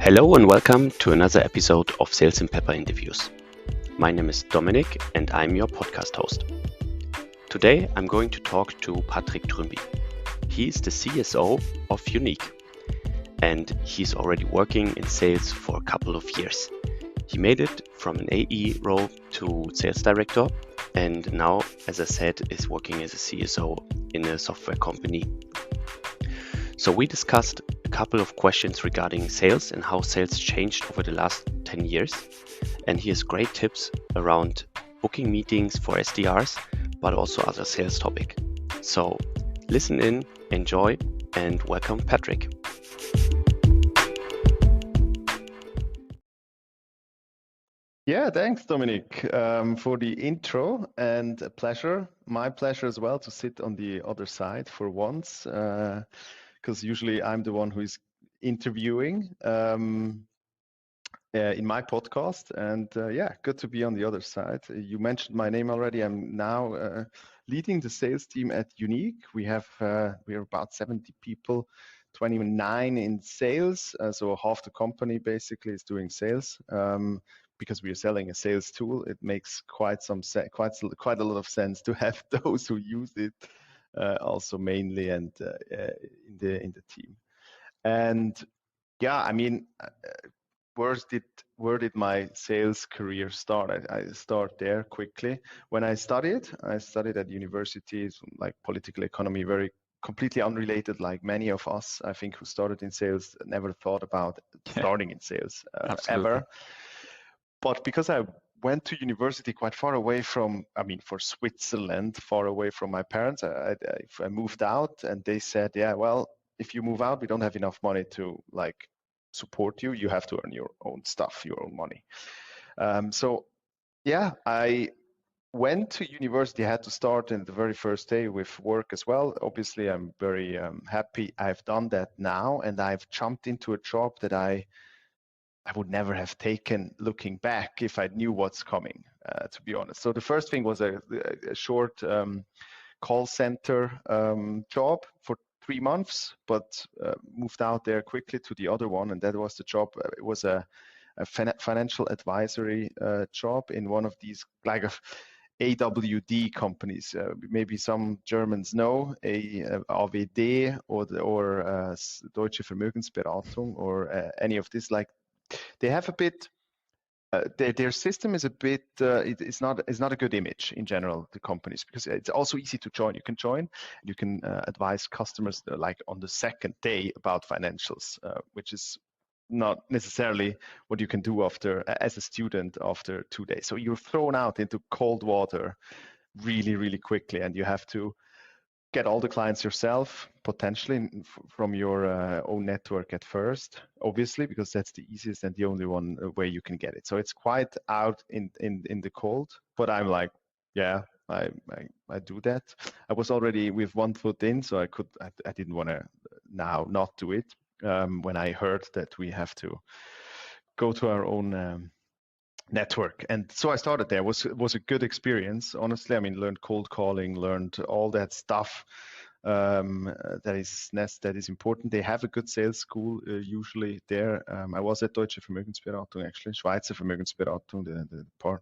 Hello and welcome to another episode of Sales and Pepper Interviews. My name is Dominik and I'm your podcast host. Today I'm going to talk to Patrick Trümpi. He is the CSO of Unique and he's already working in sales for a couple of years. He made it from an AE role to sales director and now, as I said, is working as a CSO in a software company. So we discussed a couple of questions regarding sales and how sales changed over the last 10 years. And he has great tips around booking meetings for SDRs, but also other sales topics. So listen in, enjoy, and welcome Patrick. Yeah, thanks, Dominic, for the intro, and a pleasure. My pleasure as well to sit on the other side for once, because usually I'm the one who is interviewing in my podcast. And yeah, good to be on the other side. You mentioned my name already. I'm now leading the sales team at Unique. We are about 70 people, 29 in sales. So half the company basically is doing sales. Because we are selling a sales tool, it makes quite a lot of sense to have those who use it also mainly and in the team. And yeah, I mean, where did my sales career start? I start there quickly. When I studied at universities like political economy, very completely unrelated, like many of us, I think, who started in sales, never thought about starting in sales ever. But because I went to university quite far away from, for Switzerland, far away from my parents, I moved out and they said, yeah, well, if you move out, we don't have enough money to support you. You have to earn your own stuff, your own money. So yeah, I went to university. I had to start in the very first day with work as well. Obviously, I'm very happy I've done that now, and I've jumped into a job that I would never have taken looking back if I knew what's coming, to be honest. So the first thing was a short call center job for 3 months, but moved out there quickly to the other one, and that was the job. It was a financial advisory job in one of these AWD companies. Maybe some Germans know AWD or Deutsche Vermögensberatung or any of this. They have a bit. Their system is a bit. It's not a good image in general. The companies, because it's also easy to join. You can join. You can advise customers on the second day about financials, which is not necessarily what you can do as a student after 2 days. So you're thrown out into cold water really, really quickly, and you have to get all the clients yourself, potentially from your own network at first, obviously, because that's the easiest and the only one way you can get it. So it's quite out in the cold, but I'm like, yeah, I do that. I was already with 1 foot in, so I didn't want to now not do it. When I heard that we have to go to our own network, and so I started there. It was a good experience, honestly. I mean, learned cold calling, learned all that stuff that is important. They have a good sales school usually there. I was at Deutsche Vermögensberatung, actually, Schweizer Vermögensberatung, the part.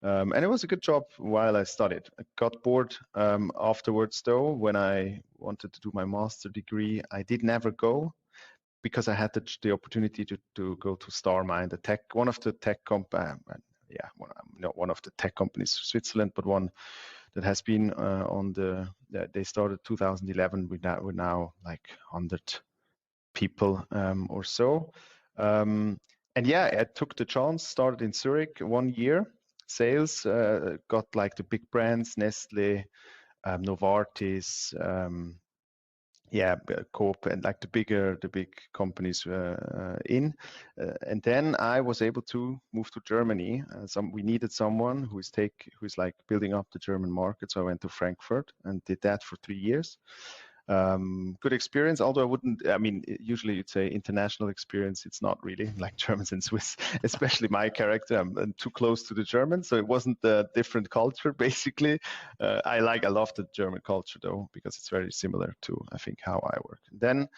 And it was a good job while I studied. I got bored afterwards, though. When I wanted to do my master degree, I did never go, because I had the opportunity to go to StarMind, one of the tech one of the tech companies in Switzerland, but one that has been they started 2011. We're now like 100 people or so. And yeah, I took the chance, started in Zurich 1 year, sales, got like the big brands, Nestle, Novartis, Coop, and like the big companies and then I was able to move to Germany. We needed someone who's like building up the German market, so I went to Frankfurt and did that for 3 years. Good experience, although I wouldn't, I mean, usually you'd say international experience. It's not really like Germans and Swiss, especially my character. I'm too close to the Germans, so it wasn't a different culture, basically. I love the German culture, though, because it's very similar to, I think, how I work. Then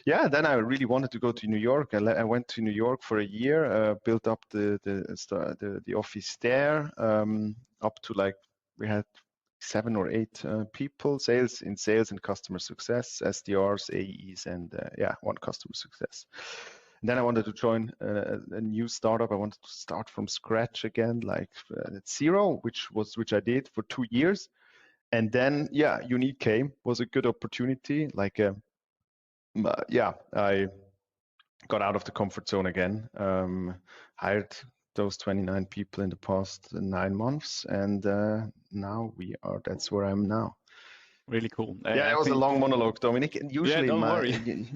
I really wanted to go to New York. I went to New York for a year, built up the office there, up to like, we had 7 or 8 people, sales and customer success, SDRs, AEs, and one customer success. And then I wanted to join a new startup. I wanted to start from scratch again, like at zero, which I did for 2 years. And then Unique came, was a good opportunity. Like I got out of the comfort zone again, hired those 29 people in the past 9 months, and now that's where I'm now. Really cool. It was a long monologue, Dominic. And usually, don't worry.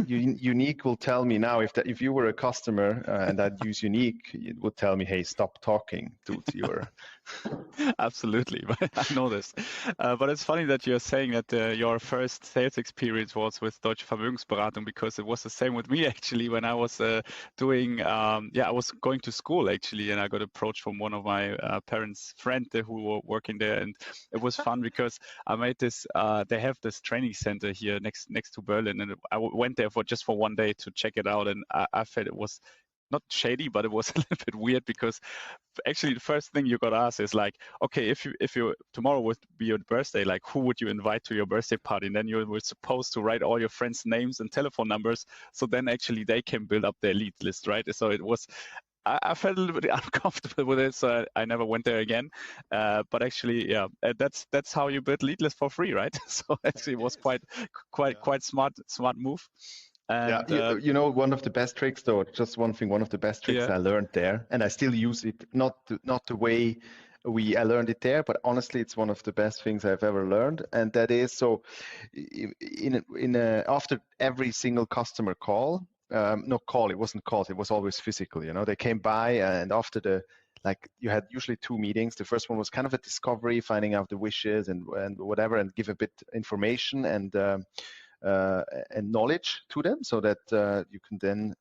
Unique will tell me now if you were a customer and I'd use Unique, it would tell me, "Hey, stop talking, dude. You're." Absolutely, I know this. But it's funny that you're saying that your first sales experience was with Deutsche Vermögensberatung, because it was the same with me actually when I was doing. I was going to school actually, and I got approached from one of my parents' friend who were working there, and it was fun because I made this. They have this training center here next to Berlin, and I went there for 1 day to check it out, and I felt it was not shady, but it was a little bit weird, because actually the first thing you got asked is like, okay, if you tomorrow would be your birthday, like who would you invite to your birthday party? And then you were supposed to write all your friends' names and telephone numbers, so then actually they can build up their lead list, right? So it was. I felt a little bit uncomfortable with it, so I never went there again. But actually, that's how you build lead list for free, right? So actually, it was quite smart move. And, one of the best tricks, though, just one thing, one of the best tricks I learned there, and I still use it, not the way I learned it there, but honestly, it's one of the best things I've ever learned. And that is, so after every single customer call, it wasn't calls, it was always physical, they came by, and after you had usually 2 meetings. The first one was kind of a discovery, finding out the wishes and whatever, and give a bit information and knowledge to them, so that you can then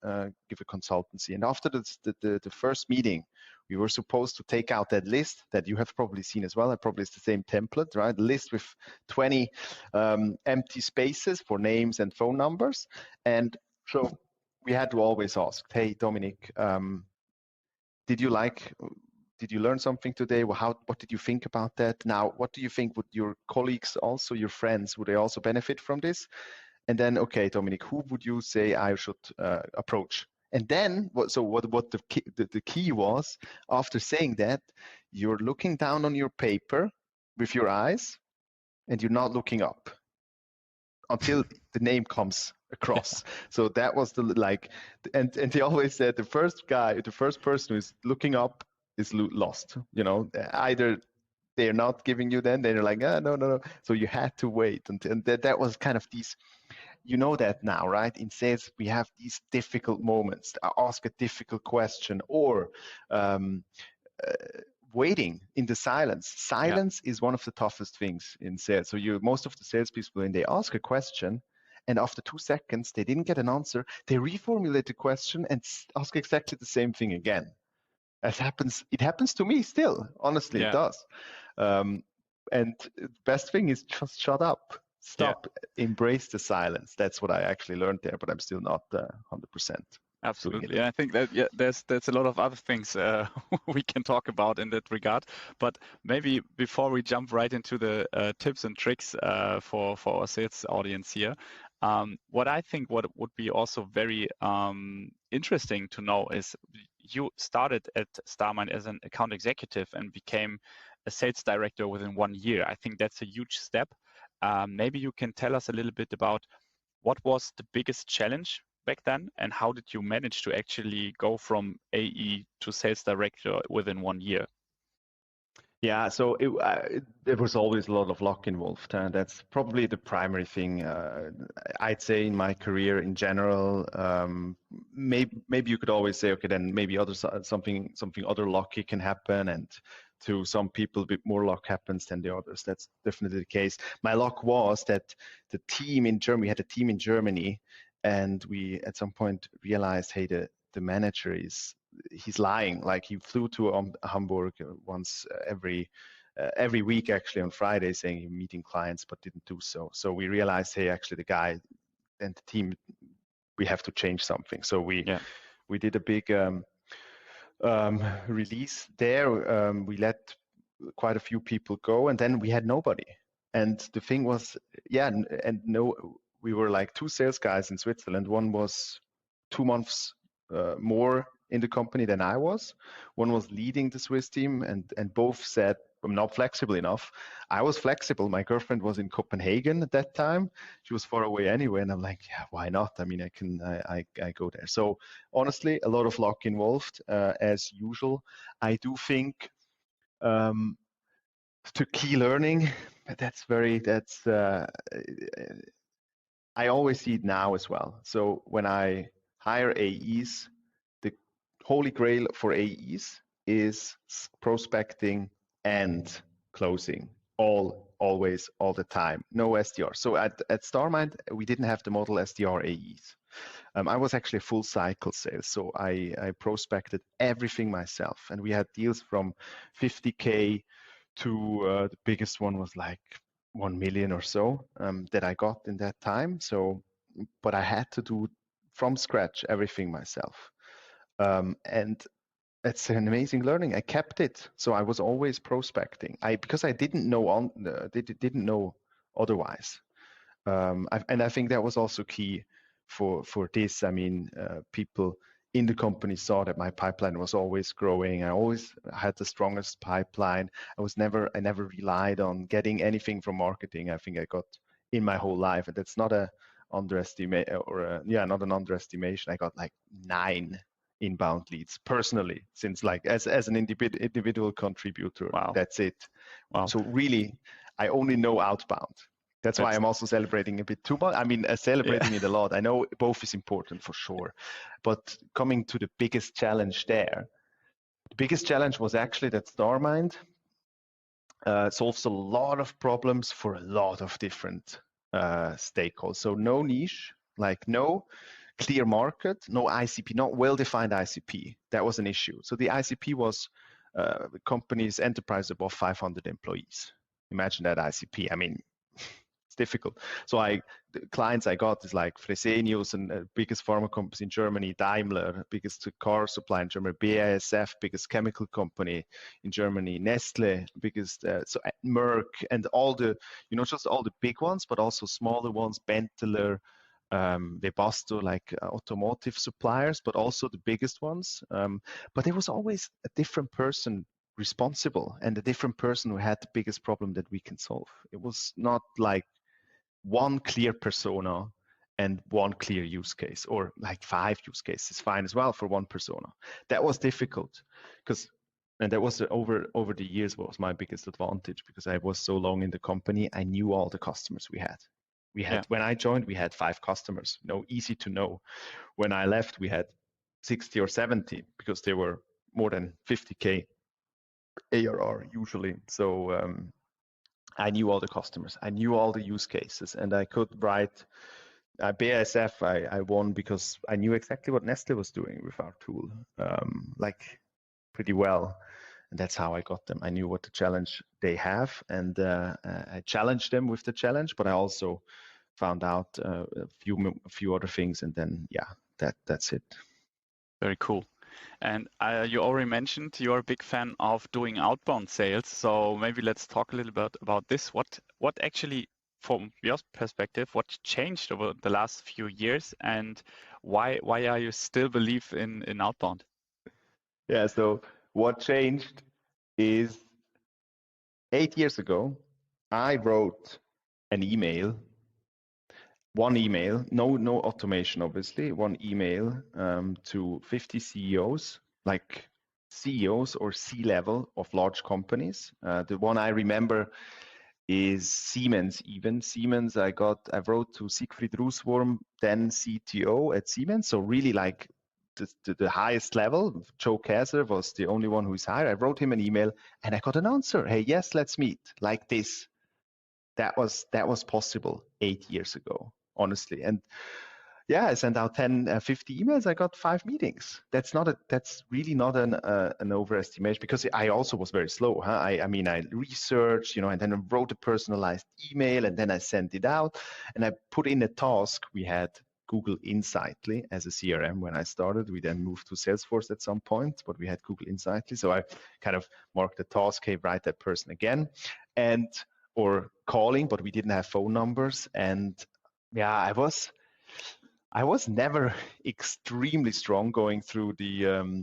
give a consultancy. And after the first meeting, we were supposed to take out that list that you have probably seen as well. Probably it's the same template, right? List with 20 empty spaces for names and phone numbers. And so we had to always ask, "Hey, Dominic, did you learn something today? Well, what did you think about that? Now, what do you think? Would your colleagues, also your friends, would they also benefit from this? And then, okay, Dominic, who would you say I should approach?" And then, what the key was, after saying that, you're looking down on your paper with your eyes, and you're not looking up until the name comes across. So that was and they always said the first person who is looking up is lost. Either they're not giving you, then they're like, no. So you had to wait, and that was kind of these. That now, right? In sales, we have these difficult moments. Ask a difficult question, or waiting in the silence. Silence is one of the toughest things in sales. So most of the salespeople, when they ask a question, and after 2 seconds they didn't get an answer, they reformulate the question and ask exactly the same thing again. It happens to me still. Honestly, it does. And the best thing is just shut up. Stop. Embrace the silence. That's what I actually learned there, but I'm still not 100%. Absolutely. And I think that there's a lot of other things we can talk about in that regard. But maybe before we jump right into the tips and tricks for our sales audience here, what I think what would be also very interesting to know is you started at Starmind as an account executive and became a sales director within 1 year. I think that's a huge step. Maybe you can tell us a little bit about what was the biggest challenge back then, and how did you manage to actually go from AE to sales director within 1 year? Yeah, so there was always a lot of luck involved, and that's probably the primary thing I'd say in my career in general. Maybe you could always say, okay, then maybe something other lucky can happen, and to some people, a bit more luck happens than the others. That's definitely the case. My luck was that the team in Germany, we had a team in Germany, and we at some point realized, hey, the manager he's lying. Like he flew to Hamburg once every week, actually on Friday, saying he's meeting clients, but didn't do so. So we realized, hey, actually the guy and the team, we have to change something. So we did a big release there. We let quite a few people go, and then we had nobody. And the thing was, we were like 2 sales guys in Switzerland. One was 2 months more in the company than I was. One was leading the Swiss team, and both said, I'm not flexible enough. I was flexible. My girlfriend was in Copenhagen at that time. She was far away anyway, and I'm like, yeah, why not? I mean, I go there. So honestly, a lot of luck involved, as usual. I do think to key learning, I always see it now as well. So when I hire AEs, the holy grail for AEs is prospecting and closing, always, all the time. No SDR. So at StarMind, we didn't have the model SDR AEs. I was actually a full cycle sales, so I prospected everything myself, and we had deals from 50K to the biggest one was like 1 million or so that I got in that time. So, but I had to do from scratch everything myself, and it's an amazing learning. I kept it, so I was always prospecting. Because I didn't know otherwise, and I think that was also key for this. I mean, people in the company saw that my pipeline was always growing. I always had the strongest pipeline. I never relied on getting anything from marketing. I think I got in my whole life, and that's not an underestimation. Not an underestimation. I got like 9 inbound leads personally, since like as an individual contributor. Wow. That's it. Wow. So really, I only know outbound. That's why I'm also celebrating a bit too much. I mean, celebrating it a lot. I know both is important for sure. But coming to the biggest challenge there, the biggest challenge was actually that StarMind solves a lot of problems for a lot of different stakeholders. So no niche, like no clear market, no ICP, not well-defined ICP. That was an issue. So the ICP was companies, enterprise above 500 employees. Imagine that ICP. I mean, it's difficult. So the clients I got is like Fresenius, and biggest pharma companies in Germany, Daimler, biggest car supplier in Germany, BASF, biggest chemical company in Germany, Nestle, biggest, Merck, and all the, just all the big ones, but also smaller ones, Benteler, Webasto, like automotive suppliers, but also the biggest ones. But there was always a different person responsible and a different person who had the biggest problem that we can solve. It was not like one clear persona and one clear use case, or like 5 use cases, fine as well for one persona. That was difficult and that was over the years was my biggest advantage, because I was so long in the company. I knew all the customers we had. When I joined, we had 5 customers, easy to know. When I left, we had 60 or 70, because they were more than 50K ARR usually. So I knew all the customers, I knew all the use cases, and I could write BASF. I won because I knew exactly what Nestle was doing with our tool, like pretty well, and that's how I got them. I knew what the challenge they have, and I challenged them with the challenge, but I also found out a few other things, and then that's it. Very cool. And you already mentioned you're a big fan of doing outbound sales. So maybe let's talk a little bit about this. What actually, from your perspective, what changed over the last few years, and why are you still believe in outbound? Yeah, so what changed is 8 years ago, I wrote one email, no automation, obviously, one email to 50 CEOs, like CEOs or C-level of large companies. The one I remember is Siemens. Even Siemens, I wrote to Siegfried Russwurm, then CTO at Siemens. So really like the highest level. Joe Kaiser was the only one who is hired. I wrote him an email and I got an answer. Hey, yes, let's meet like this. That was possible 8 years ago, honestly. And yeah, I sent out 10, 50 emails. I got 5 meetings. That's really not an overestimation, because I also was very slow. Huh? I mean, I researched, and then I wrote a personalized email, and then I sent it out, and I put in a task. We had Google Insightly as a CRM when I started. We then moved to Salesforce at some point, but we had Google Insightly. So I kind of marked the task, hey, write that person again, or calling, but we didn't have phone numbers. And yeah, I was never extremely strong going through the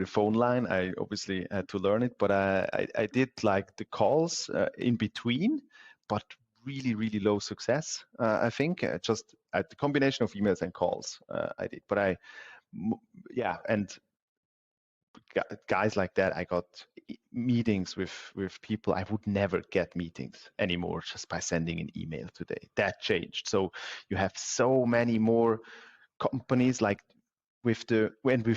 phone line. I obviously had to learn it, but I did like the calls in between, but really, really low success. I think just at the combination of emails and calls I did. But and guys like that, I got meetings with people. I would never get meetings anymore just by sending an email today. That changed. So you have so many more companies like with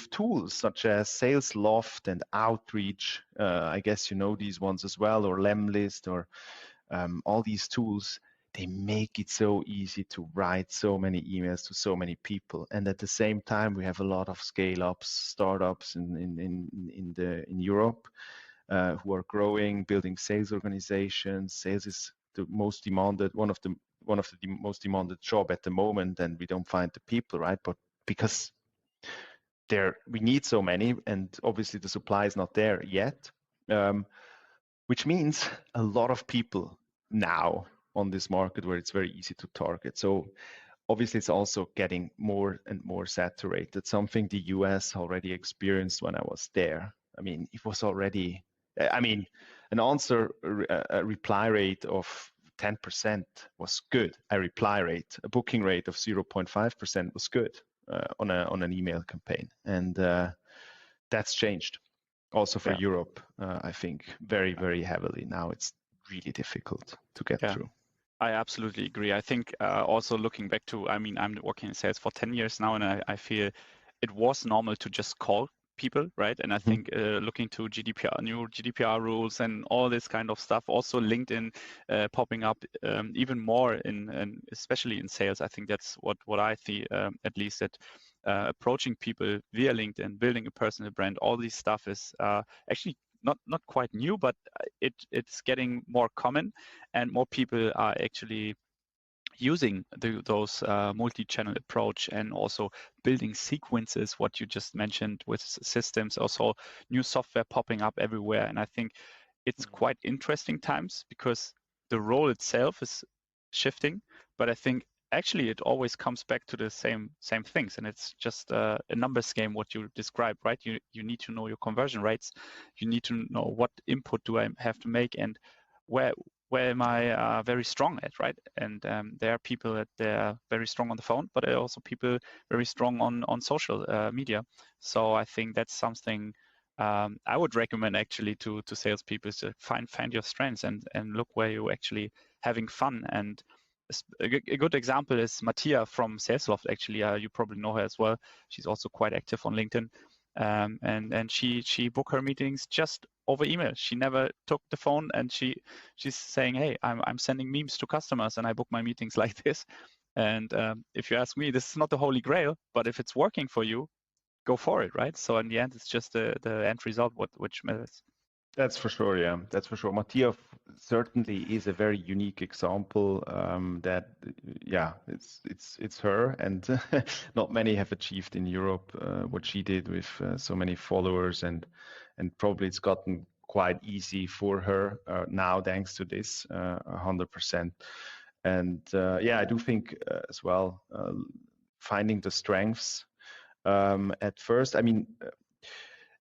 tools such as Sales Loft and Outreach. I guess you know these ones as well, or Lemlist, or all these tools. They make it so easy to write so many emails to so many people, and at the same time, we have a lot of scale-ups, startups in Europe who are growing, building sales organizations. Sales is the most demanded, one of the most demanded job at the moment, and we don't find the people, right? But because we need so many, and obviously the supply is not there yet, which means a lot of people now on this market where it's very easy to target. So obviously it's also getting more and more saturated, something the US already experienced when I was there. I mean, it was already, an answer, a reply rate of 10% was good. A reply rate, a booking rate of 0.5% was good on an email campaign. And that's changed also for Europe, I think, very, very heavily. Now it's really difficult to get through. I absolutely agree. I think also looking back to, I'm working in sales for 10 years now, and I feel it was normal to just call people, right? And I think looking to new GDPR rules and all this kind of stuff, also LinkedIn popping up even more especially in sales. I think that's what I see, at least, that approaching people via LinkedIn, building a personal brand, all this stuff is actually not quite new, but it's getting more common, and more people are actually using those multi-channel approach, and also building sequences, what you just mentioned with systems, also new software popping up everywhere. And I think it's quite interesting times, because the role itself is shifting, but I think actually it always comes back to the same things, and it's just a numbers game, what you described, right? You need to know your conversion rates, you need to know what input do I have to make, and where am I very strong at, right? And there are people that they're very strong on the phone, but there are also people very strong on social media. So I think that's something I would recommend actually to salespeople, is to find your strengths and look where you're actually having fun. And a good example is Mattia from SalesLoft. Actually, you probably know her as well. She's also quite active on LinkedIn. And she booked her meetings just over email. She never took the phone, and she's saying, hey, I'm sending memes to customers, and I book my meetings like this. And if you ask me, this is not the holy grail, but if it's working for you, go for it, right? So in the end, it's just the end result which matters. That's for sure, yeah. That's for sure. Mattia certainly is a very unique example. That, yeah, it's her, and not many have achieved in Europe what she did with so many followers, and probably it's gotten quite easy for her now thanks to this 100%. And yeah, I do think as well finding the strengths at first. I mean.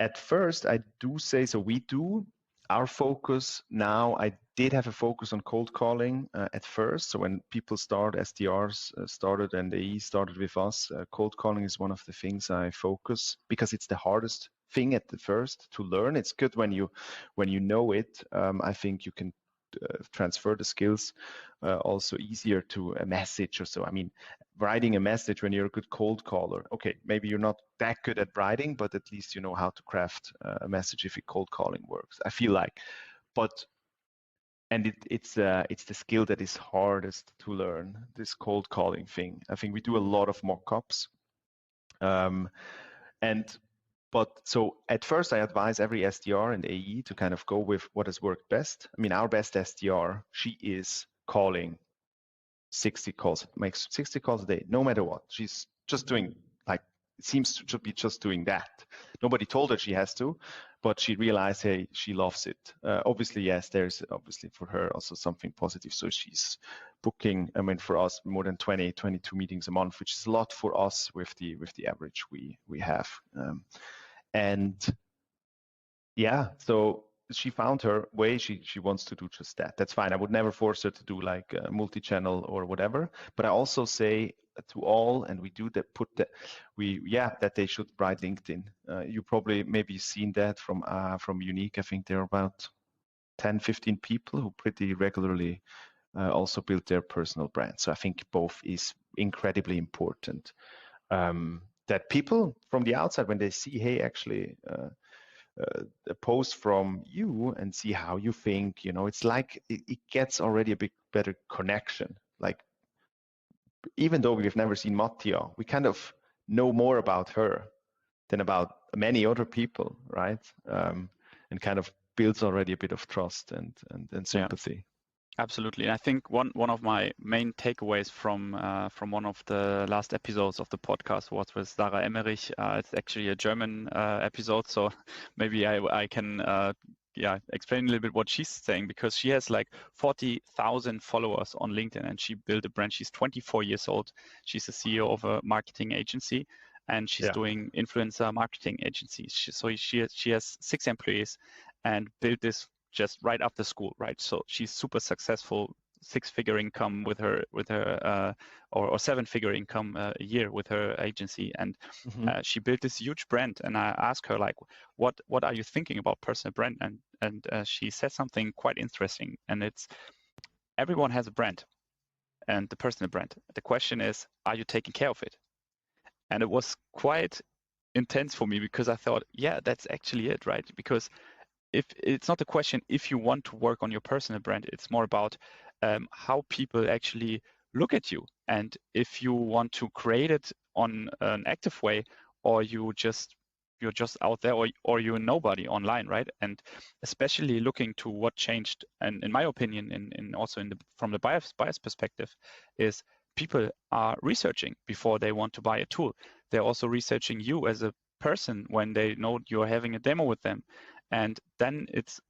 At first, I do say, so we do our focus now. I did have a focus on cold calling at first. So when people start, SDRs started and AE started with us, cold calling is one of the things I focus, because it's the hardest thing at the first to learn. It's good when you know it. I think you can transfer the skills. Also easier to a message or so. I mean, writing a message when you're a good cold caller. Okay, maybe you're not that good at writing, but at least you know how to craft a message if cold calling works. I feel like, and it's the skill that is hardest to learn, this cold calling thing. I think we do a lot of mock-ups. But so at first I advise every SDR and AE to kind of go with what has worked best. I mean, our best SDR, she is calling 60 calls, makes 60 calls a day, no matter what. She's just doing, like, it seems to be just doing that. Nobody told her she has to, but she realized, hey, she loves it. Obviously, yes, there's obviously for her also something positive. So she's booking, I mean, for us, more than 20, 22 meetings a month, which is a lot for us with the average we have. And yeah, so she found her way. She wants to do just that. That's fine. I would never force her to do like multi-channel or whatever. But I also say to all, and we do that, that they should write LinkedIn. You probably maybe seen that from Unique. I think there are about 10, 15 people who pretty regularly also build their personal brand. So I think both is incredibly important. That people from the outside, when they see, hey, actually a post from you and see how you think, it's like it gets already a bit better connection. Like, even though we've never seen Mattia, we kind of know more about her than about many other people, right? And kind of builds already a bit of trust and sympathy. Yeah. Absolutely, and I think one of my main takeaways from one of the last episodes of the podcast was with Sarah Emmerich. It's actually a German episode, so maybe I can explain a little bit what she's saying, because she has like 40,000 followers on LinkedIn and she built a brand. She's 24 years old. She's the CEO of a marketing agency and she's doing influencer marketing agencies. So she has 6 employees and built this just right after school, right? So she's super successful, 6-figure income with her or 7-figure income a year with her agency, and she built this huge brand. And I asked her, like, what are you thinking about personal brand? And she said something quite interesting, and it's everyone has a brand and the personal brand. The question is, are you taking care of it? And it was quite intense for me, because I thought, yeah, that's actually it, right? Because if it's not a question if you want to work on your personal brand, it's more about how people actually look at you, and if you want to create it on an active way, or you're just out there, or you're nobody online, right? And especially looking to what changed, and in my opinion, from the buyer's perspective, is people are researching before they want to buy a tool. They're also researching you as a person when they know you're having a demo with them. And then it's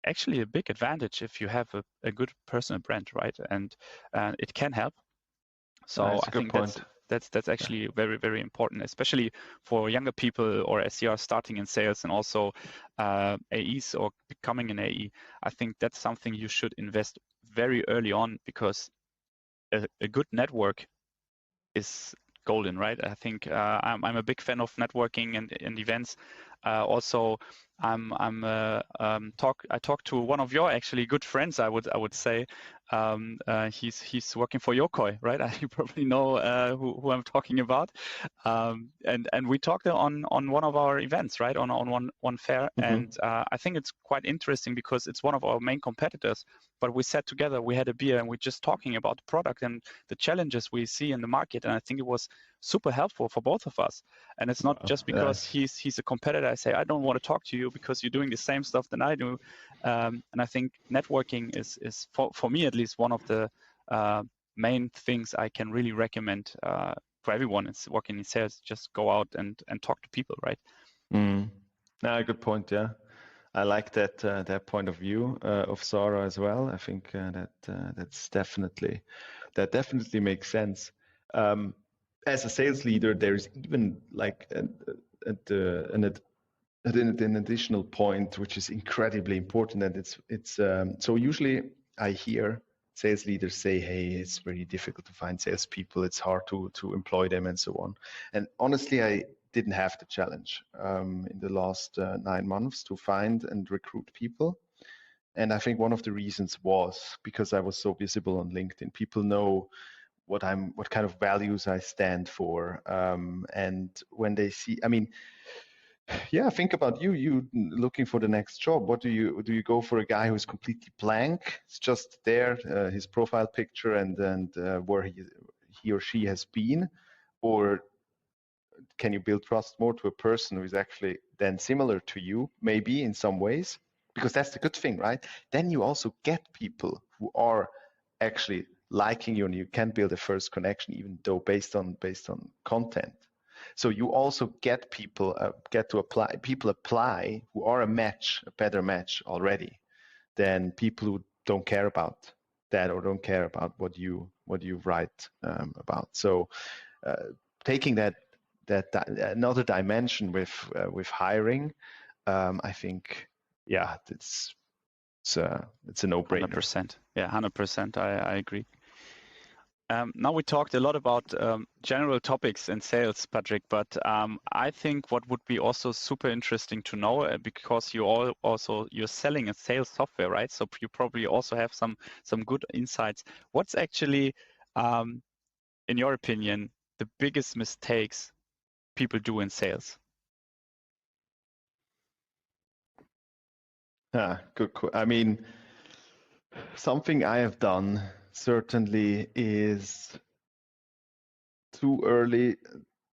actually a big advantage if you have a good personal brand, right? And it can help. So I think that's actually very, very important, especially for younger people or SDRs starting in sales, and also AEs or becoming an AE. I think that's something you should invest very early on, because a good network is golden, right? I think I'm a big fan of networking and events. Also, I talked to one of your actually good friends. I would say he's working for Yokoi, right? You probably know who I'm talking about. And we talked on one of our events, right? On one fair, and I think it's quite interesting because it's one of our main competitors. But we sat together, we had a beer, and we're just talking about the product and the challenges we see in the market. And I think it was super helpful for both of us. And it's not just because he's a competitor. I say, I don't want to talk to you because you're doing the same stuff than I do. And I think networking is for me at least one of the main things I can really recommend for everyone that's working in sales. Just go out and talk to people, right? Good point. Yeah, I like that point of view of Sarah as well. I think that definitely makes sense. As a sales leader, there's even like an additional point which is incredibly important, and it's so usually I hear sales leaders say, hey, it's very difficult to find salespeople, it's hard to employ them and so on. And honestly, I didn't have the challenge in the last 9 months to find and recruit people. And I think one of the reasons was because I was so visible on LinkedIn. People know what kind of values I stand for. And when they see, I mean, yeah, think about you looking for the next job. What do you go for a guy who's completely blank? It's just there, his profile picture and where he or she has been, or can you build trust more to a person who is actually then similar to you, maybe in some ways? Because that's the good thing, right? Then you also get people who are actually liking you, and you can build a first connection, even though based on content. So you also get people apply who are a better match already than people who don't care about that or don't care about what you write about. So taking that another dimension with hiring, I think, yeah, it's a no-brainer. 100%. Yeah, 100%. I agree. Now we talked a lot about general topics in sales, Patrick, but I think what would be also super interesting to know, because you're selling a sales software, right? So you probably also have some good insights. What's actually, in your opinion, the biggest mistakes people do in sales? Good. I mean, something I have done certainly is too early,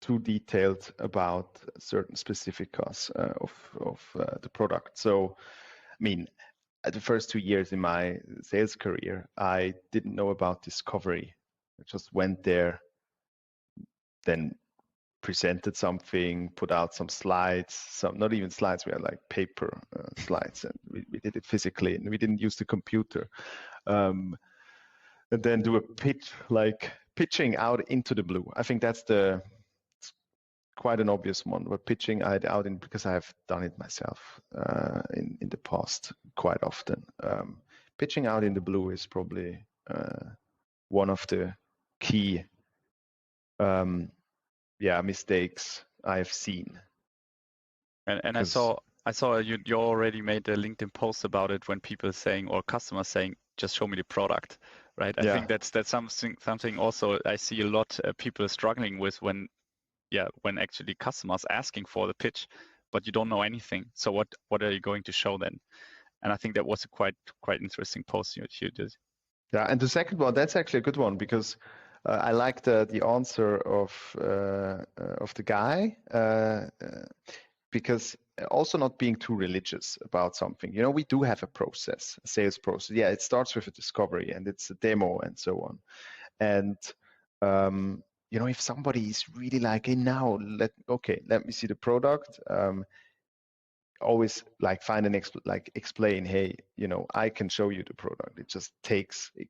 too detailed about certain specifics of the product. So, I mean, at the first 2 years in my sales career, I didn't know about discovery. I just went there, then presented something, put out some slides, not even slides, we had like paper slides, and we did it physically, and we didn't use the computer. And then do a pitch, like pitching out into the blue. I think that's quite an obvious one, but pitching out in, because I have done it myself in the past quite often. Pitching out in the blue is probably one of the key mistakes I've seen. And I saw you already made a LinkedIn post about it, when people saying, or customers saying, just show me the product, right? I think that's something also I see a lot people struggling with when actually customers asking for the pitch, but you don't know anything. So what are you going to show then? And I think that was a quite interesting post you did. Yeah, and the second one, that's actually a good one, because I like the answer of the guy, because also not being too religious about something. You know, we do have a process, a sales process. Yeah, it starts with a discovery, and it's a demo and so on. And you know, if somebody is really like, hey, now let me see the product. Always like find explain, hey, you know, I can show you the product. It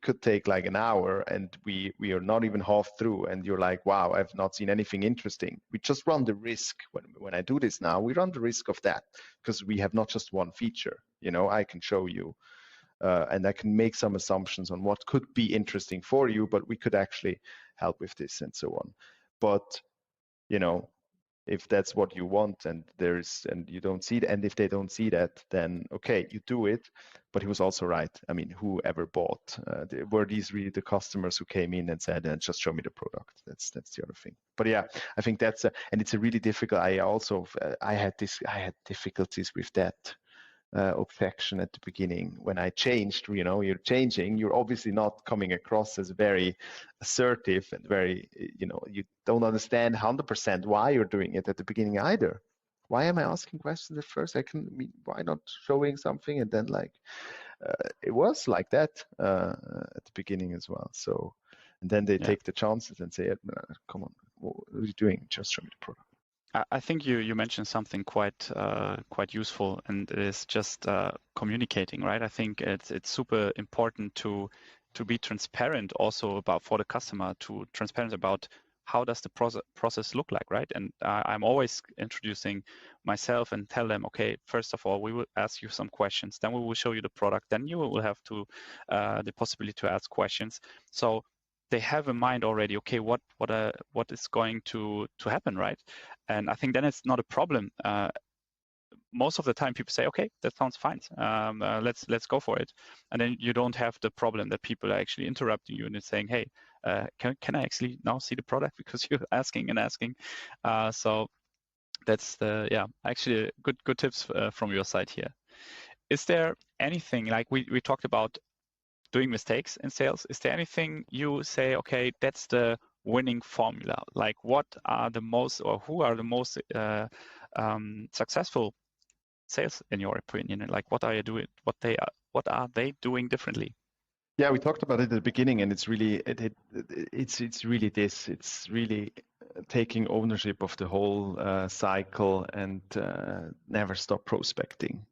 could take like an hour, and we are not even half through, and you're like, wow, I've not seen anything interesting. We just run the risk when I do this now, we run the risk of that, because we have not just one feature. You know, I can show you and I can make some assumptions on what could be interesting for you, but we could actually help with this and so on. But you know, if that's what you want, and you don't see it, and if they don't see that, then okay, you do it. But he was also right. I mean, whoever bought, were these really the customers who came in and said, just show me the product? That's the other thing. But yeah, I think and it's a really difficult. I had difficulties with that objection at the beginning when I changed. You know, you're changing, you're obviously not coming across as very assertive and very, you know, you don't understand 100% why you're doing it at the beginning either. Why am I asking questions at first? Why not showing something? And then it was like that at the beginning as well. So, and then they take the chances and say, come on, what are you doing? Just show me the product. I think you mentioned something quite useful, and it is just communicating, right? I think it's super important to be transparent also for the customer, to transparent about how does the process look like, right? And I'm always introducing myself and tell them, okay, first of all, we will ask you some questions, then we will show you the product, then you will have the possibility to ask questions. So they have in mind already, okay, what is going to happen, right? And I think then it's not a problem. most of the time people say, okay, that sounds fine. Let's go for it. And then you don't have the problem that people are actually interrupting you and it's saying, hey, can I actually now see the product because you're asking and asking. So that's actually good tips from your side here. Is there anything, like we talked about doing mistakes in sales? Is there anything you say, okay, that's the winning formula? Like what are the most, or who are the most successful sales in your opinion? And like what are you doing? What are they doing differently? Yeah, we talked about it at the beginning, and it's really it's really this. It's really taking ownership of the whole cycle and never stop prospecting.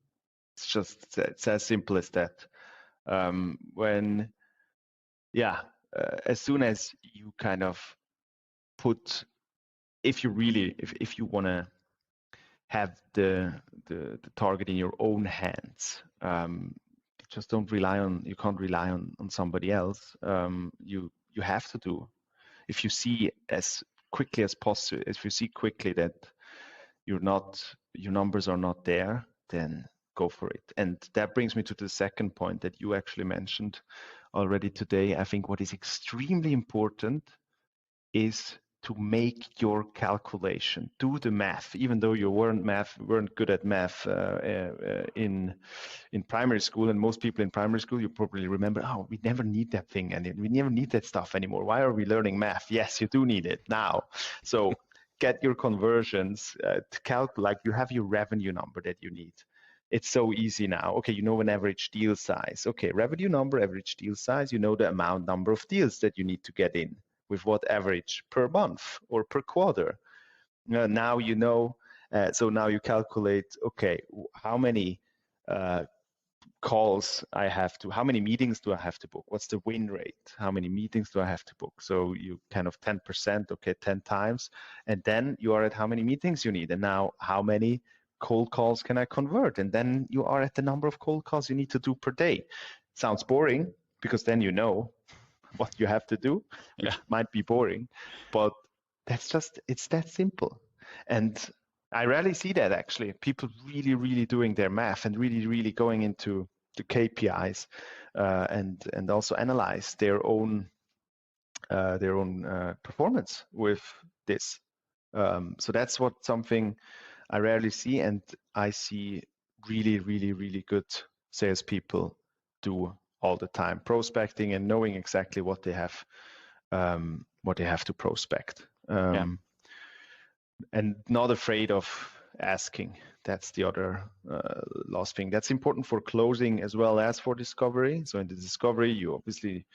It's as simple as that. As soon as you kind of put, if you want to have the target in your own hands, just don't rely on, you can't rely on somebody else. You have to do, if you see as quickly as possible, if you see quickly that your numbers are not there, then go for it. And that brings me to the second point that you actually mentioned already today. I think what is extremely important is to make your calculation, do the math, even though you weren't good at math in primary school, and most people in primary school, you probably remember, oh, we never need that thing, and we never need that stuff anymore. Why are we learning math? Yes, you do need it now. So get your conversions to calculate, like you have your revenue number that you need. It's so easy now. Okay, you know an average deal size. Okay, revenue number, average deal size, you know the number of deals that you need to get in, with what average per month or per quarter. Now you know, so now you calculate, okay, how many calls I have to, how many meetings do I have to book? What's the win rate? How many meetings do I have to book? So you kind of 10%, okay, 10 times. And then you are at how many meetings you need. And now how many cold calls can I convert? And then you are at the number of cold calls you need to do per day. Sounds boring, because then you know what you have to do, which might be boring, but it's that simple. And I rarely see that, actually. People really doing their math and really going into the KPIs and also analyze their own performance with this. So that's something I rarely see, and I see really good salespeople do all the time, prospecting and knowing exactly what they have to prospect, and not afraid of asking. That's the other last thing. That's important for closing as well as for discovery. So in the discovery, you obviously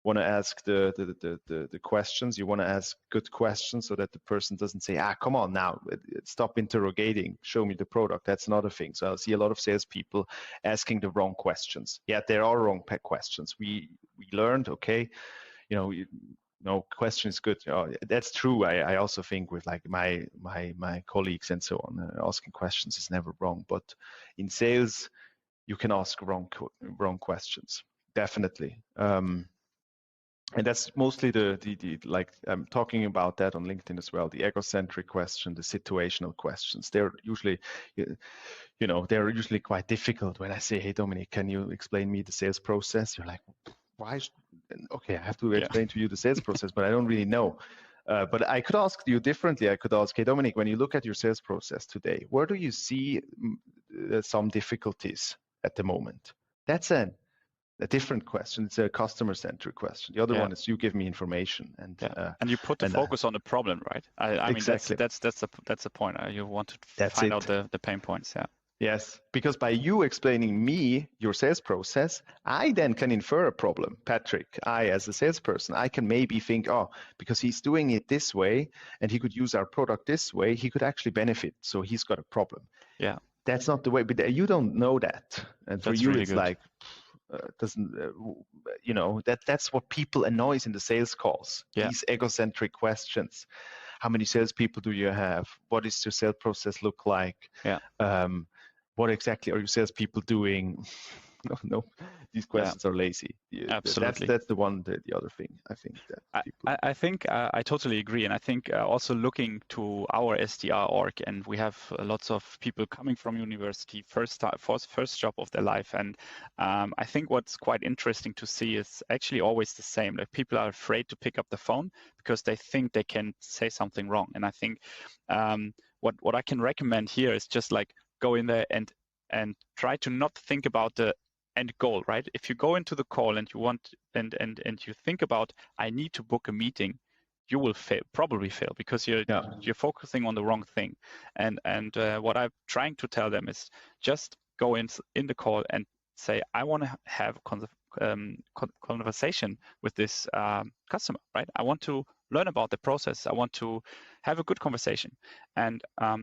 want to ask the questions. You want to ask good questions so that the person doesn't say, come on now, stop interrogating, show me the product. That's another thing. So I see a lot of salespeople asking the wrong questions. Yeah, there are wrong questions. We learned, okay, question is good. That's true. I also think with like my colleagues and so on, asking questions is never wrong. But in sales, you can ask wrong questions, definitely. And that's mostly the like, I'm talking about that on LinkedIn as well. The egocentric question, the situational questions. They're usually, they're usually quite difficult. When I say, hey, Dominic, can you explain me the sales process? You're like, why? Okay, I have to explain to you the sales process, but I don't really know. But I could ask you differently. I could ask, hey, Dominic, when you look at your sales process today, where do you see some difficulties at the moment? That's a different question. It's a customer-centric question. The other one is you give me information, and you put the focus on the problem, right? I exactly. mean, that's the point. You want to find out the pain points. Yeah. Yes, because by you explaining me your sales process, I then can infer a problem. Patrick, I as a salesperson, I can maybe think, because he's doing it this way and he could use our product this way, he could actually benefit. So he's got a problem. Yeah. That's not the way, but you don't know that. And for you, really it's good. like, that's what people annoys in the sales calls. Yeah. These egocentric questions. How many salespeople do you have? What does your sales process look like? Yeah. What exactly are your salespeople doing? no, these questions are lazy. Absolutely. That's the other thing I think that people. I think I totally agree, and I think also looking to our SDR org, and we have lots of people coming from university, first job of their life, and I think what's quite interesting to see is actually always the same. Like people are afraid to pick up the phone because they think they can say something wrong, and I think what I can recommend here is just like go in there and try to not think about the end goal, right? If you go into the call and you want and you think about I need to book a meeting, you will probably fail because you're focusing on the wrong thing. And what I'm trying to tell them is just go in the call and say I want to have conversation with this customer, right? I want to learn about the process. I want to have a good conversation. And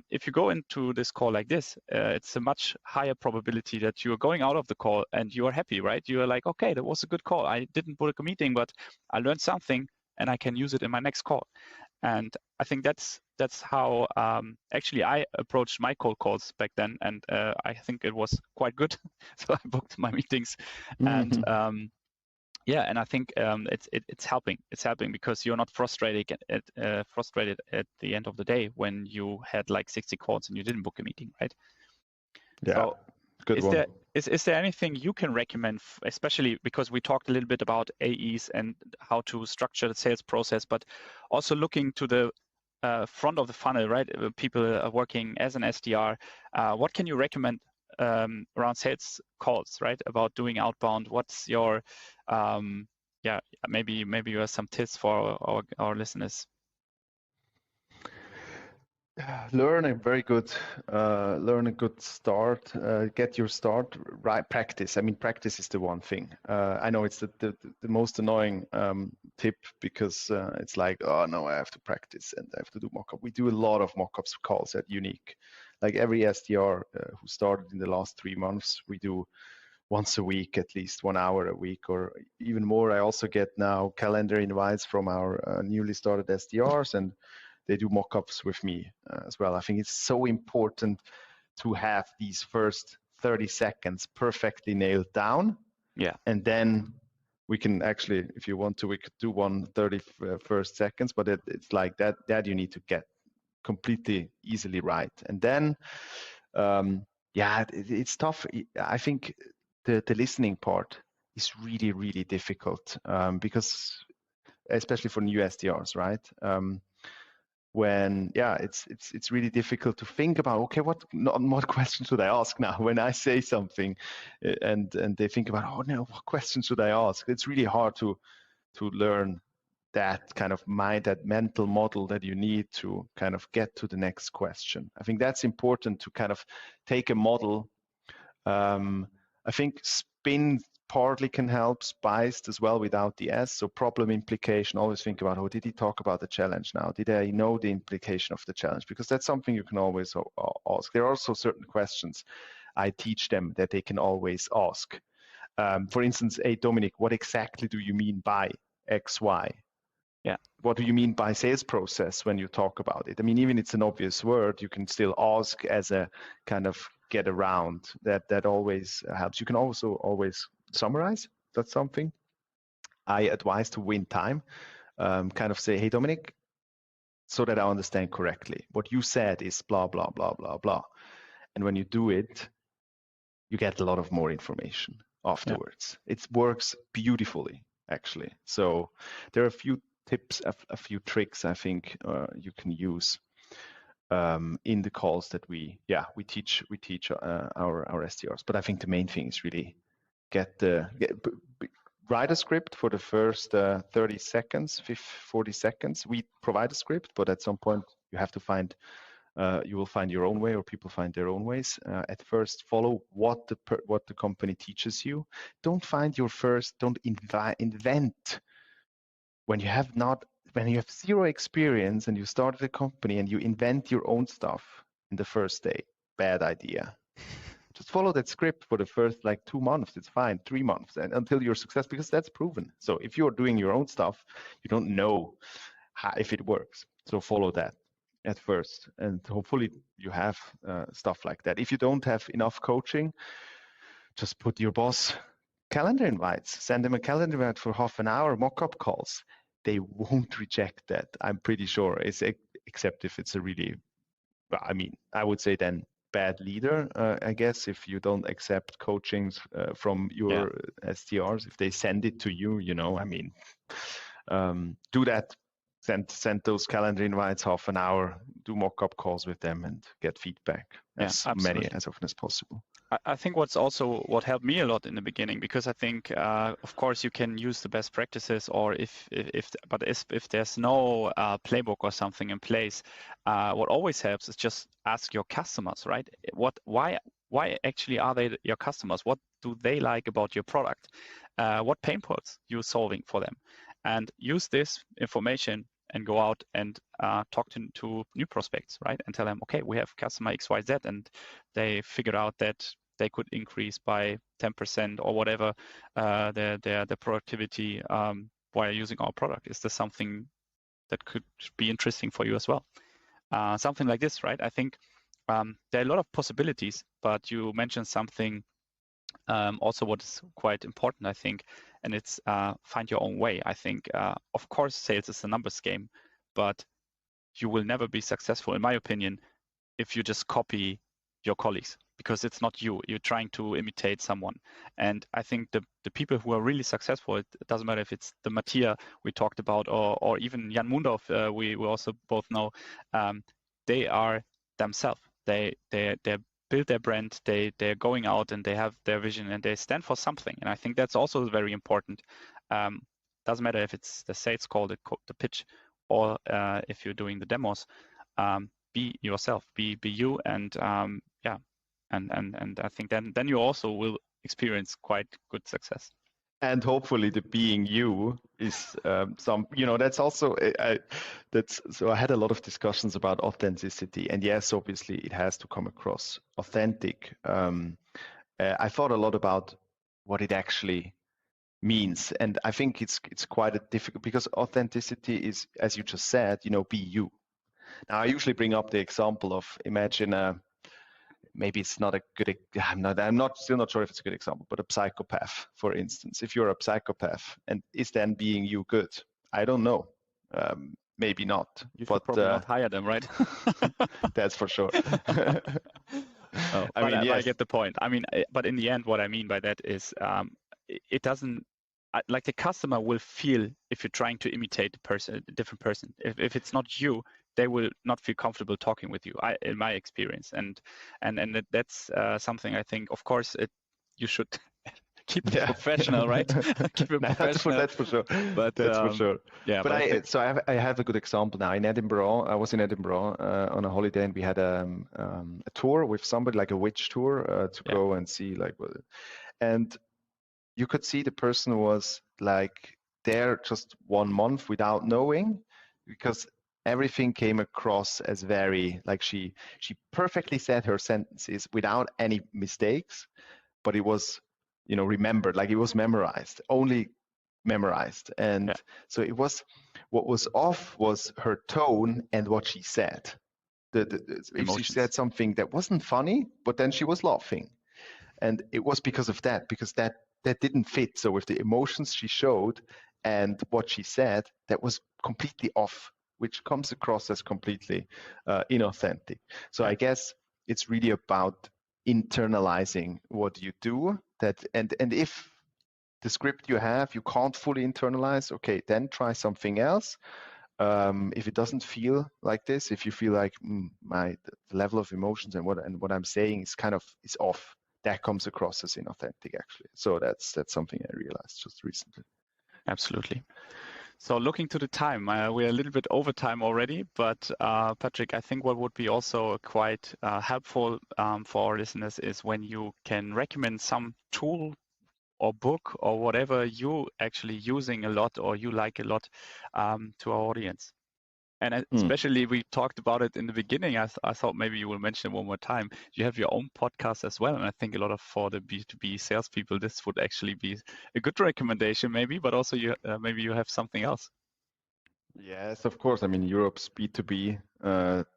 if you go into this call like this, it's a much higher probability that you are going out of the call and you are happy, right? You are like, okay, that was a good call. I didn't book a meeting, but I learned something and I can use it in my next call. And I think that's how actually I approached my cold calls back then, and I think it was quite good. So I booked my meetings, and and I think it's helping. It's helping because you're not frustrated at the end of the day when you had like 60 calls and you didn't book a meeting, right? Yeah, so good one. Is there anything you can recommend, especially because we talked a little bit about AEs and how to structure the sales process, but also looking to the front of the funnel, right? People are working as an SDR. What can you recommend around sales calls, right? About doing outbound? What's your, maybe you have some tips for our listeners. Learn a good start. Get your start right. Practice. I mean, practice is the one thing. I know it's the most annoying tip because it's like, oh no, I have to practice and I have to do mock-up. We do a lot of mock-ups calls at Unique. Like every SDR who started in the last 3 months, we do once a week, at least 1 hour a week, or even more. I also get now calendar invites from our newly started SDRs, and they do mock-ups with me as well. I think it's so important to have these first 30 seconds perfectly nailed down. Yeah. And then we can actually, if you want to, we could do 130 first seconds, but it's like that you need to get completely easily right. And then, it's tough. I think the listening part is really, really difficult because, especially for new SDRs, right? When it's really difficult to think about, okay, what question should I ask now when I say something, and they think about, oh no, what question should I ask? It's really hard to learn that kind of that mental model that you need to kind of get to the next question. I think that's important to kind of take a model. I think spin partly can help, spiced as well without the S. So problem implication, always think about, did he talk about the challenge now? Did I know the implication of the challenge? Because that's something you can always ask. There are also certain questions I teach them that they can always ask. For instance, hey, Dominic, what exactly do you mean by X, Y? Yeah. What do you mean by sales process when you talk about it? I mean, even it's an obvious word, you can still ask as a kind of get around. That always helps. You can also always summarize. That's something I advise to win time. Kind of say, hey, Dominic, so that I understand correctly. What you said is blah, blah, blah, blah, blah. And when you do it, you get a lot of more information afterwards. Yeah. It works beautifully, actually. So there are a few tips, a few tricks I think you can use in the calls that we teach our SDRs. But I think the main thing is really write a script for the first 30 seconds, 40 seconds. We provide a script, but at some point you have to find, you will find your own way, or people find their own ways. At first, follow what the company teaches you. Don't invent when you have zero experience and you started a company and you invent your own stuff in the first day. Bad idea. Just follow that script for the first 2 months. It's fine, 3 months, and until you're successful, because that's proven. So if you're doing your own stuff, you don't know if it works. So follow that at first, and hopefully you have stuff like that. If you don't have enough coaching, just put your boss calendar invites, send them a calendar invite for half an hour, mock-up calls. They won't reject that, I'm pretty sure, except if it's a really, I mean, I would say then bad leader, I guess, if you don't accept coachings from your SDRs, if they send it to you, you know, I mean, do that. Send those calendar invites half an hour, do mock-up calls with them and get feedback as often as possible. I think what helped me a lot in the beginning, because I think, of course, you can use the best practices, or if there's no playbook or something in place, what always helps is just ask your customers, right? Why actually are they your customers? What do they like about your product? What pain points you're solving for them? And use this information and go out and talk to new prospects, right? And tell them, okay, we have customer XYZ, and they figured out that they could increase by 10% or whatever their productivity while using our product. Is this something that could be interesting for you as well? Something like this, right? I think there are a lot of possibilities, but you mentioned something also what is quite important, I think, and it's find your own way. I think, of course, sales is a numbers game, but you will never be successful, in my opinion, if you just copy your colleagues, because it's not you. You're trying to imitate someone. And I think the people who are really successful, it doesn't matter if it's the Mattia we talked about, or even Jan Mundorf, we also both know, they are themselves. They build their brand, they're going out and they have their vision and they stand for something. And I think that's also very important. Doesn't matter if it's the sales call, the pitch, or if you're doing the demos. Be yourself, be you, and and I think then you also will experience quite good success. And hopefully the being you is some, you know, that's also, so I had a lot of discussions about authenticity, and yes, obviously it has to come across authentic. I thought a lot about what it actually means, and I think it's quite a difficult, because authenticity is, as you just said, you know, be you. Now I usually bring up the example of, imagine maybe it's not a good, still not sure if it's a good example, but a psychopath, for instance. If you're a psychopath, and is then being you good? I don't know. Maybe not. You should probably not hire them, right? That's for sure. I get the point. I mean, but in the end, what I mean by that is, it doesn't, like, the customer will feel if you're trying to imitate a different person. If it's not you, they will not feel comfortable talking with you, in my experience. And that's something I think, of course, you should keep it professional, right? Keep it professional. That's for sure. But that's for sure. Yeah. But I have a good example now. In Edinburgh, I was in Edinburgh on a holiday, and we had a tour with somebody, like a witch tour, to go and see, like, and you could see the person was like there just 1 month without knowing, because everything came across as very, like, she perfectly said her sentences without any mistakes, but it was, you know, remembered, like it was memorized, only memorized. And so it was, what was off was her tone and what she said. If she said something that wasn't funny, but then she was laughing. And it was because of that, because that didn't fit. So with the emotions she showed and what she said, that was completely off, which comes across as completely inauthentic. So I guess it's really about internalizing what you do. And if the script you have, you can't fully internalize, okay, then try something else. If it doesn't feel like this, if you feel like the level of emotions and what I'm saying is off, that comes across as inauthentic, actually. So that's something I realized just recently. Absolutely. So looking to the time, we're a little bit over time already, but Patrick, I think what would be also quite helpful for our listeners is when you can recommend some tool or book or whatever you actually using a lot or you like a lot to our audience. And especially we talked about it in the beginning. I thought maybe you will mention it one more time. You have your own podcast as well. And I think a lot of, for the B2B salespeople, this would actually be a good recommendation maybe, but also maybe you have something else. Yes, of course. I mean, Europe's B2B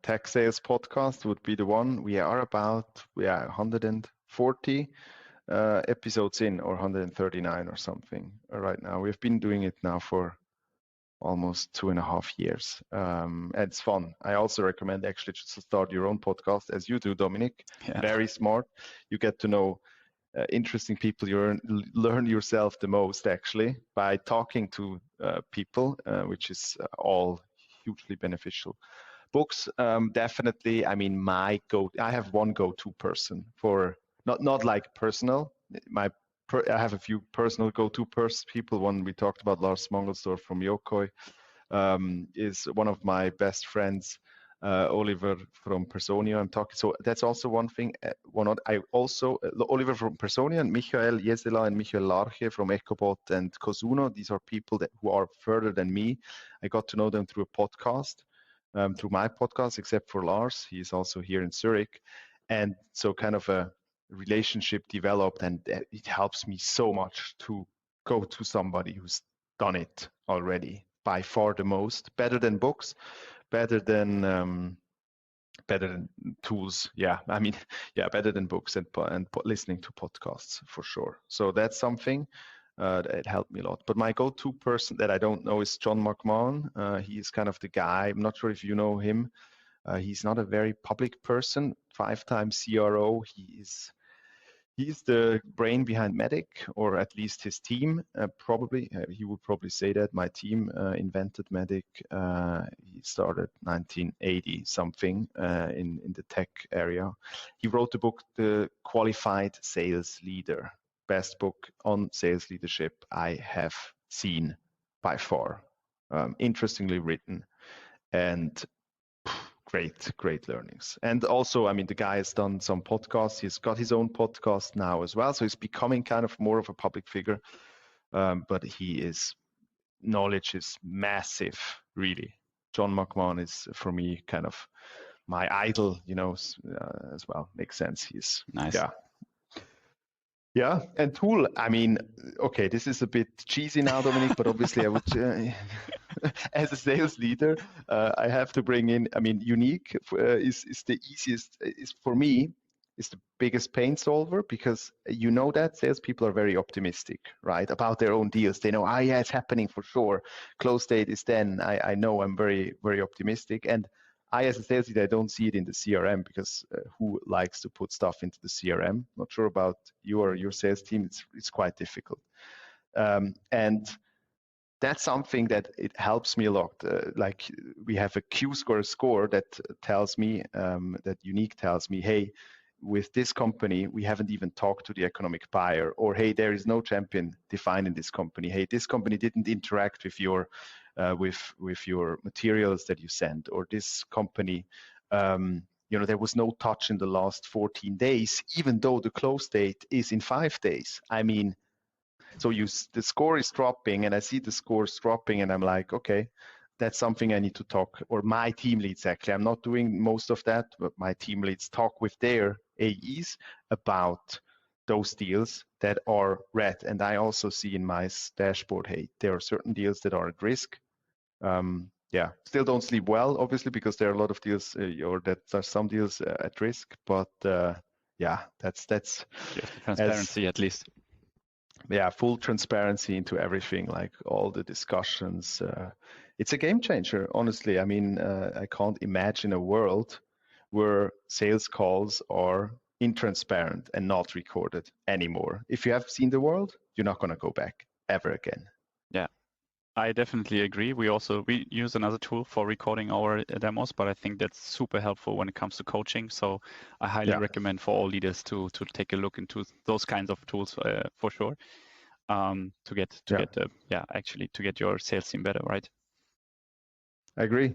tech sales podcast would be the one. We are 140 episodes in, or 139 or something right now. We've been doing it now for almost 2.5 years. And it's fun. I also recommend actually just to start your own podcast, as you do, Dominic. Yeah. Very smart. You get to know interesting people. You learn yourself the most actually by talking to people, which is all hugely beneficial. Books, definitely. I mean, I have one go-to person for not like personal. I have a few personal go-to people. One we talked about, Lars Mongelsdorf from Yokoi, is one of my best friends. Oliver from Personio. I'm talking. So that's also one thing. Oliver from Personio and Michael Jesela and Michael Larche from Ecobot and Cosuno. These are people who are further than me. I got to know them through a podcast, through my podcast, except for Lars. He's also here in Zurich. And so kind of a relationship developed, and it helps me so much to go to somebody who's done it already, by far the most, better than books, better than tools. Yeah, I mean, yeah, better than books and listening to podcasts for sure. So that's something that helped me a lot. But my go-to person that I don't know is John McMahon. He is kind of the guy. I'm not sure if you know him. He's not a very public person. 5-time CRO. He's the brain behind Medic, or at least his team. Probably he would probably say that my team invented Medic. He started 1980 something in the tech area. He wrote the book, The Qualified Sales Leader, best book on sales leadership I have seen by far. Interestingly written, and great learnings. And also, I mean, the guy has done some podcasts. He's got his own podcast now as well. So he's becoming kind of more of a public figure. But his knowledge is massive, really. John McMahon is, for me, kind of my idol, as well. Makes sense. He's nice. Yeah. Yeah, and tool, I mean, okay, this is a bit cheesy now, Dominic, but obviously I would, as a sales leader, I have to bring in, I mean, Unique is the easiest, for me, is the biggest pain solver, because you know that salespeople are very optimistic, right, about their own deals. They know, yeah, it's happening for sure. Close date is then. I know I'm very, very optimistic. And I, as a sales leader, I don't see it in the CRM, because who likes to put stuff into the CRM? Not sure about you or your sales team. It's quite difficult. And that's something that it helps me a lot. Like we have a score that tells me, that Unique tells me, hey, with this company, we haven't even talked to the economic buyer, or hey, there is no champion defined in this company. Hey, this company didn't interact with your materials that you sent, or this company, there was no touch in the last 14 days, even though the close date is in 5 days. I mean, so the score is dropping, and I see the scores dropping, and I'm like, okay, that's something I need to talk, or my team leads actually. I'm not doing most of that, but my team leads talk with their AEs about those deals that are red. And I also see in my dashboard, hey, there are certain deals that are at risk. Still don't sleep well, obviously, because there are a lot of deals, or that there are some deals at risk. But that's transparency at least. Yeah, full transparency into everything, like all the discussions. It's a game changer, honestly. I mean, I can't imagine a world where sales calls are intransparent and not recorded anymore. If you have seen the world, you're not going to go back ever again. Yeah, I definitely agree. We use another tool for recording our demos, but I think that's super helpful when it comes to coaching. So I highly recommend for all leaders to take a look into those kinds of tools for sure, to get your sales team better, right? I agree.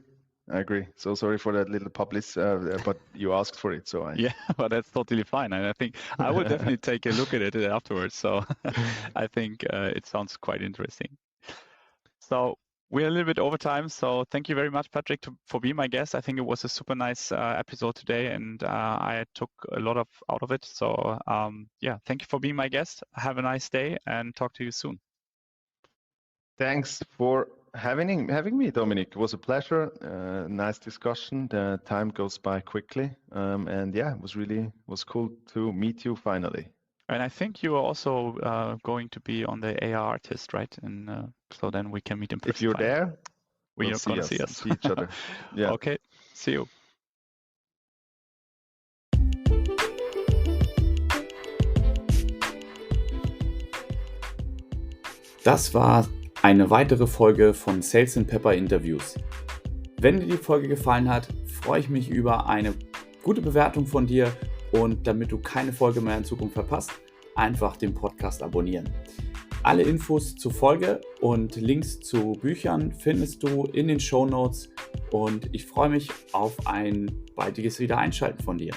So sorry for that little but you asked for it, so yeah, but that's totally fine. And I think I will definitely take a look at it afterwards. So I think it sounds quite interesting. So we're a little bit over time. So thank you very much, Patrick, for being my guest. I think it was a super nice episode today, and I took a lot out of it. So thank you for being my guest. Have a nice day, and talk to you soon. Thanks for having me, Dominic. It was a pleasure. Nice discussion. The time goes by quickly, and it was cool to meet you finally. And I think you are also going to be on the AR artist, right? And so then we can meet in person. If you're there, we're see gonna us, see us. see each other. Yeah. Okay, see you. Das war eine weitere Folge von Sales & Pepper Interviews. Wenn dir die Folge gefallen hat, freue ich mich über eine gute Bewertung von dir und damit du keine Folge mehr in Zukunft verpasst, einfach den Podcast abonnieren. Alle Infos zur Folge und Links zu Büchern findest du in den Shownotes und ich freue mich auf ein baldiges Wiedereinschalten von dir.